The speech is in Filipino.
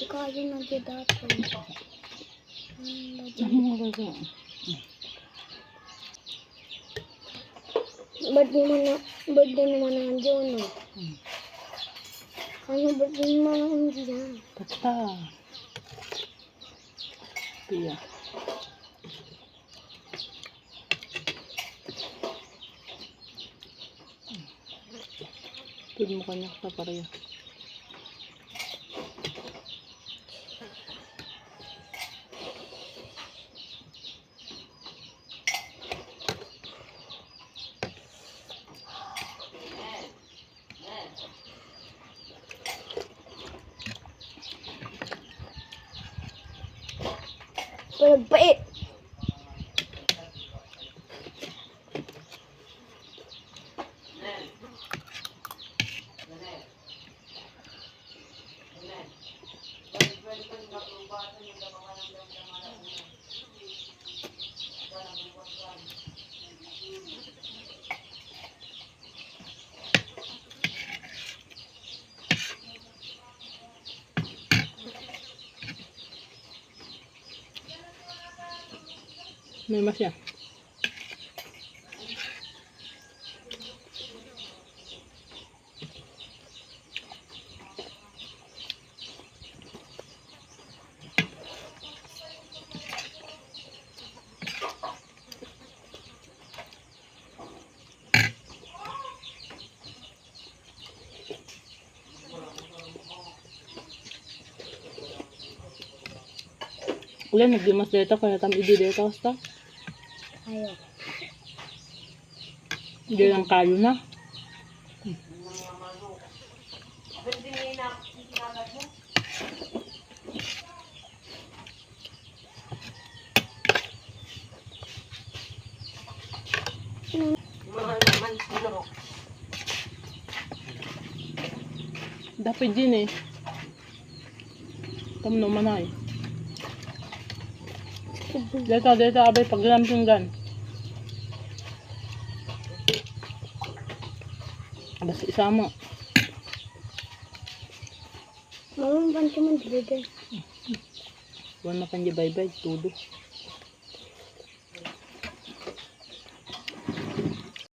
kayo na di dapat. Birthday naman ang John. Ano birthday naman ang John? Tata. Pia. Pwede mo kanya sa pareha. Walang pait. May masya. Ulan, nagdimas dito kaya tam idi dito basta. Ayaw. Hindi lang kayo na. Dapat din eh. Kamu naman ay. Dito, abay, paglampinggan. Basta isama. Mamang bantu man dito. Huwag na kanya bye-bye, tudo.